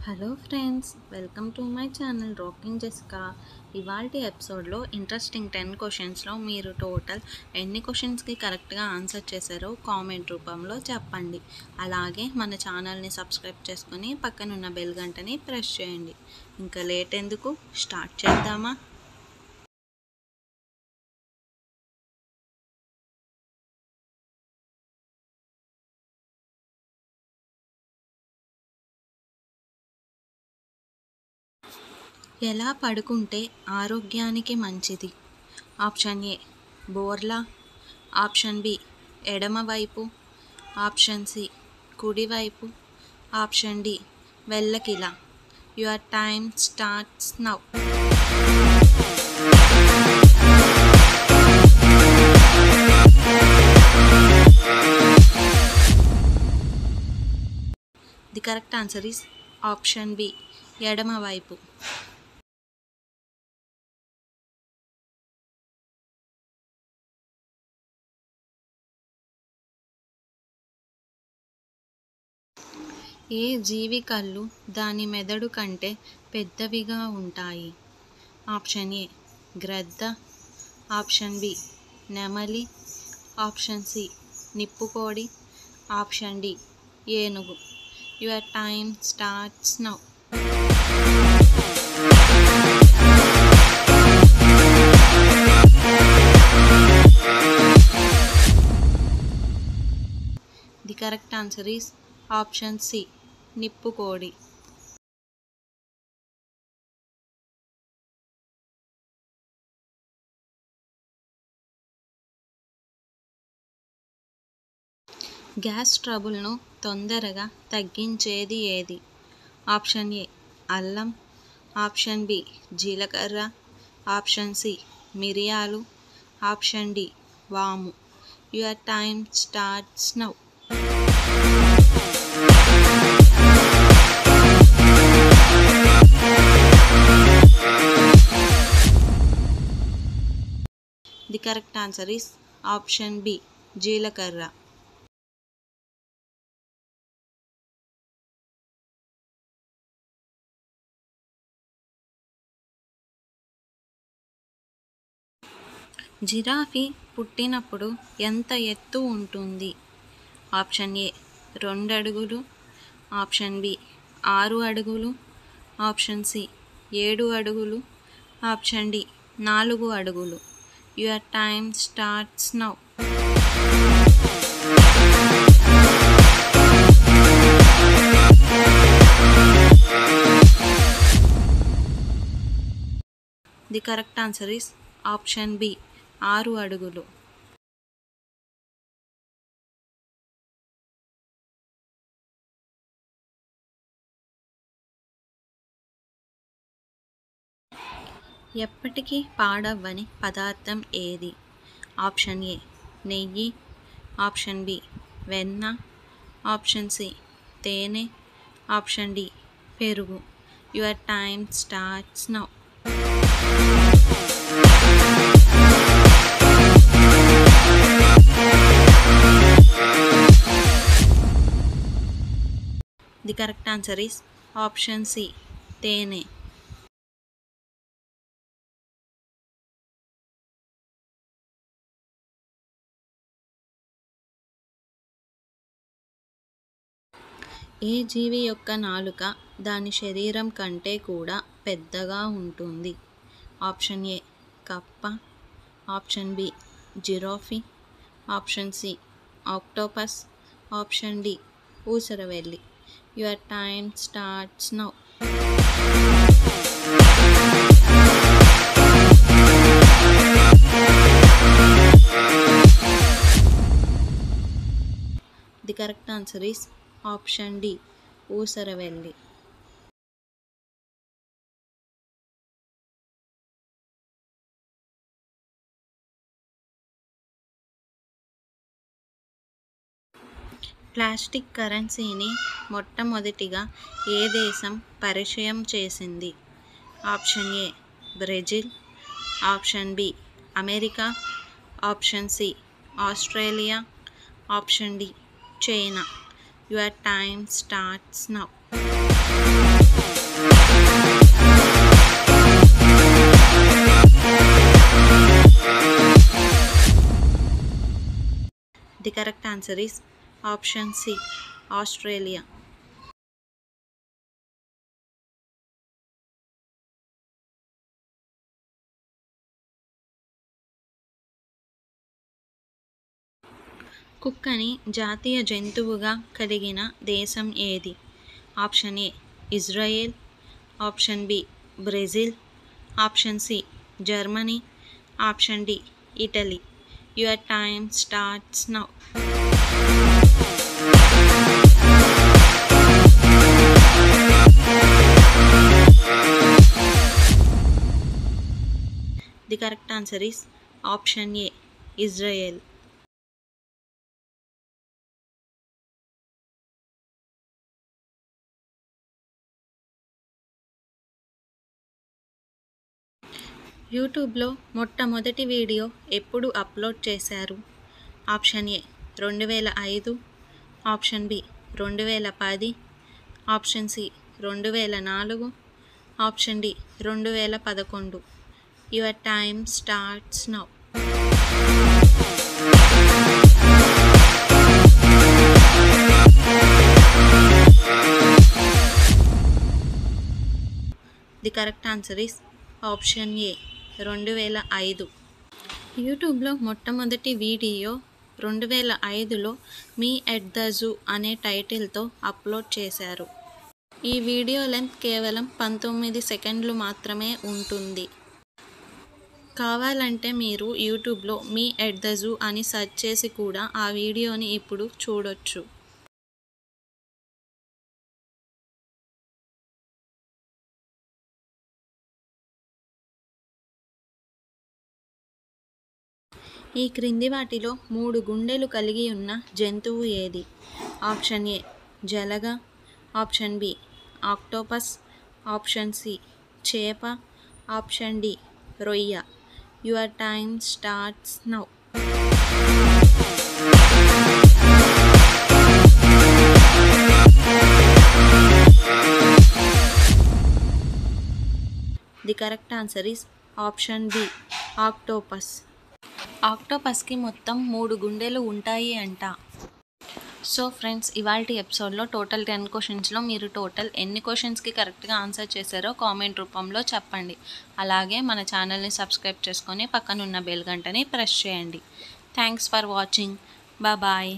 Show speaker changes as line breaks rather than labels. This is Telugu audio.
Hello friends, welcome to my channel rocking Jessica. ఇవాల్టి ఎపిసోడ్లో ఇంట్రెస్టింగ్ 10 క్వశ్చన్స్లో మీరు టోటల్ ఎన్ని క్వశ్చన్స్కి కరెక్ట్గా ఆన్సర్ చేశారో కామెంట్ రూపంలో చెప్పండి. అలాగే మన ఛానల్ని సబ్స్క్రైబ్ చేసుకొని పక్కనున్న బెల్ గంటని ప్రెస్ చేయండి. ఇంకా లేట్ ఎందుకు, స్టార్ట్ చేద్దామా? ఎలా పడుకుంటే ఆరోగ్యానికి మంచిది? ఆప్షన్ ఏ బోర్లా, ఆప్షన్ బి ఎడమవైపు, ఆప్షన్ సి కుడివైపు, ఆప్షన్ డి వెల్లకిలా. Your time starts now. The correct answer is option B ఎడమవైపు. ఏ జీవి కళ్ళు దాని మెదడు కంటే పెద్దవిగా ఉంటాయి? ఆప్షన్ ఏ గ్రద్ద, ఆప్షన్ బి నెమలి, ఆప్షన్ సి నిప్పుకోడి, ఆప్షన్ డి ఏనుగు. Your time starts now. The correct answer is option C నిప్పుకోడి. గ్యాస్ ట్రబుల్ను తొందరగా తగ్గించేది ఏది? ఆప్షన్ ఏ అల్లం, ఆప్షన్ బి జీలకర్ర, ఆప్షన్ సి మిరియాలు, ఆప్షన్ డి వాము. Your time starts now. The correct answer is option B జీలకర్ర. జిరాఫీ పుట్టినప్పుడు ఎంత ఎత్తు ఉంటుంది? ఆప్షన్ ఏ 2 అడుగులు, ఆప్షన్ బి 6 అడుగులు, ఆప్షన్ సి 7 అడుగులు, ఆప్షన్ డి 4 అడుగులు. Your time starts now. The correct answer is option B 6 అడుగులు. ఎప్పటికీ పాడవ్వని పదార్థం ఏది? ఆప్షన్ ఏ నెయ్యి, ఆప్షన్ బి వెన్న, ఆప్షన్ సి తేనె, ఆప్షన్ డి పెరుగు. Your time starts now. The correct answer is option C తేనె. ఏ జీవి యొక్క నాలుక దాని శరీరం కంటే కూడా పెద్దగా ఉంటుంది? ఆప్షన్ ఏ కప్ప, option B giraffe, option C octopus, option D ఊసరవెల్లి. Your time starts now. The correct answer is option D ఊసరవెల్లి. ప్లాస్టిక్ కరెన్సీని మొట్టమొదటిగా ఏ దేశం పరిచయం చేసింది? Option A Brazil, option B America, option C Australia, option D China. Your time starts now. Correct answer is option C, Australia. కుక్కని జాతీయ జంతువుగా కలిగిన దేశం ఏది? Option A Israel, option B Brazil, option C Germany, option D Italy. Your time starts now. The correct answer is option A Israel. యూట్యూబ్లో మొట్టమొదటి వీడియో ఎప్పుడు అప్లోడ్ చేశారు? Option A 2005, option B 2010, option C 2004, option D 2011. Your time starts now. The correct answer is option A 2005. యూట్యూబ్లో మొట్టమొదటి వీడియో 2005లో మీ ఎట్ ద జూ అనే టైటిల్తో అప్లోడ్ చేశారు. ఈ వీడియో లెంత్ కేవలం 19 సెకండ్లు మాత్రమే ఉంటుంది. కావాలంటే మీరు యూట్యూబ్లో మీ ఎట్ ద జూ అని సెర్చ్ చేసి కూడా ఆ వీడియోని ఇప్పుడు చూడొచ్చు. ఈ క్రింది వాటిలో 3 గుండెలు కలిగి ఉన్న జంతువు ఏది? ఆప్షన్ ఏ జలగ, option B octopus, option C చేప, ఆప్షన్ డి రొయ్య. Your time starts now. The correct answer is option B octopus. ఆక్టోపస్కి మొత్తం 3 గుండెలు ఉంటాయి అంట. సో ఫ్రెండ్స్, ఇవాల్టి ఎపిసోడ్లో టోటల్ 10 క్వశ్చన్స్లో మీరు టోటల్ ఎన్ని క్వశ్చన్స్కి కరెక్ట్గా ఆన్సర్ చేశారో కామెంట్ రూపంలో చెప్పండి. అలాగే మన ఛానల్ని సబ్స్క్రైబ్ చేసుకొని పక్కనున్న బెల్ గంటని ప్రెస్ చేయండి. Thanks for watching. బాయ్.